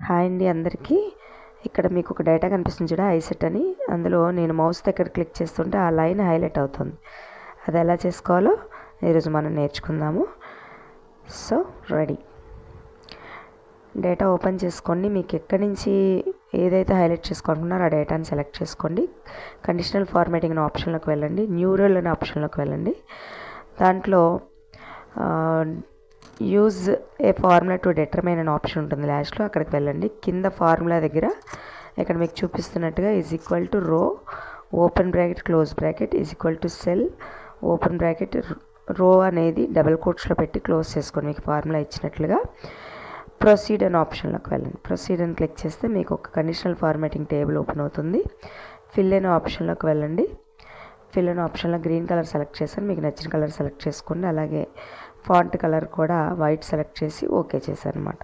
Hi అండి అందరికీ. ఇక్కడ మీకు ఒక డేటా కనిపిస్తుంది చూడ ఐసెట్ అని. అందులో నేను మౌస్ దగ్గర క్లిక్ చేస్తుంటే ఆ లైన్ హైలైట్ అవుతుంది. అది ఎలా చేసుకోవాలో ఈరోజు మనం నేర్చుకుందాము. So ready. డేటా ఓపెన్ చేసుకోండి. మీకు ఎక్కడి నుంచి ఏదైతే హైలైట్ చేసుకోవాలనుకున్నారో ఆ డేటాని సెలెక్ట్ చేసుకోండి. కండిషనల్ ఫార్మాటింగ్ అనే ఆప్షన్లోకి వెళ్ళండి. న్యూరల్ అనే ఆప్షన్లోకి వెళ్ళండి. దాంట్లో use a formula to determine అనే ఆప్షన్ ఉంటుంది లాస్ట్లో, అక్కడికి వెళ్ళండి. కింద ఫార్ములా దగ్గర ఇక్కడ మీకు చూపిస్తున్నట్టుగా ఈజ్ ఈక్వల్ టు రో open bracket close bracket is equal to cell open bracket రో అనేది డబుల్ కోట్స్లో పెట్టి క్లోజ్ చేసుకోండి. మీకు ఫార్ములా ఇచ్చినట్లుగా ప్రొసీడ్ అనే ఆప్షన్లోకి వెళ్ళండి. ప్రొసీడ్ అని క్లిక్ చేస్తే మీకు ఒక కండిషనల్ ఫార్మాటింగ్ టేబుల్ ఓపెన్ అవుతుంది. ఫిల్ అనే ఆప్షన్లోకి వెళ్ళండి. ఫిల్ అనే ఆప్షన్లో గ్రీన్ కలర్ సెలెక్ట్ చేశాను. మీకు నచ్చిన కలర్ సెలెక్ట్ చేసుకోండి. అలాగే ఫాంట్ కలర్ కూడా వైట్ సెలెక్ట్ చేసి ఓకే చేశాను అనమాట.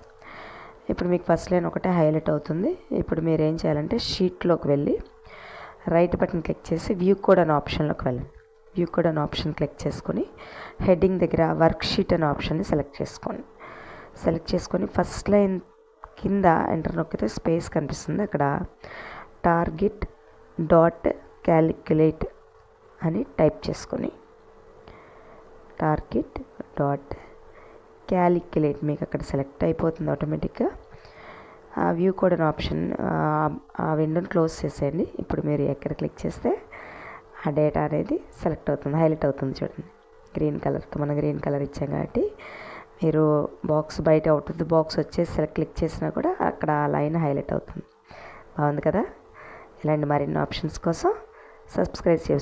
ఇప్పుడు మీకు ఫస్ట్ లైన్ ఒకటే హైలైట్ అవుతుంది. ఇప్పుడు మీరు ఏం చేయాలంటే షీట్లోకి వెళ్ళి రైట్ బటన్ క్లిక్ చేసి వ్యూ కోడ్ అనే ఆప్షన్లోకి వెళ్ళండి. వ్యూ కోడ్ అనే ఆప్షన్ క్లిక్ చేసుకొని హెడ్డింగ్ దగ్గర వర్క్ షీట్ అనే ఆప్షన్ని సెలెక్ట్ చేసుకోండి. సెలెక్ట్ చేసుకొని ఫస్ట్ లైన్ కింద ఎంటర్ నొక్కితే స్పేస్ కనిపిస్తుంది. అక్కడ టార్గెట్ డాట్ క్యాలిక్యులేట్ అని టైప్ చేసుకొని టార్గెట్ డాట్ క్యాలిక్యులేట్ మీకు అక్కడ సెలెక్ట్ అయిపోతుంది ఆటోమేటిక్గా. ఆ వ్యూ కోడ్ అనే ఆప్షన్ ఆ విండోని క్లోజ్ చేసేయండి. ఇప్పుడు మీరు ఎక్కడ క్లిక్ చేస్తే ఆ డేటా అనేది సెలెక్ట్ అవుతుంది, హైలైట్ అవుతుంది. చూడండి గ్రీన్ కలర్తో, మనం గ్రీన్ కలర్ ఇచ్చాం కాబట్టి మీరు బాక్స్ బయట అవుట్ ఆఫ్ ది బాక్స్ వచ్చేసి క్లిక్ చేసినా కూడా అక్కడ ఆ లైన్ హైలైట్ అవుతుంది. బాగుంది కదా. ఇలాంటి మరిన్ని ఆప్షన్స్ కోసం సబ్స్క్రైబ్ చేసి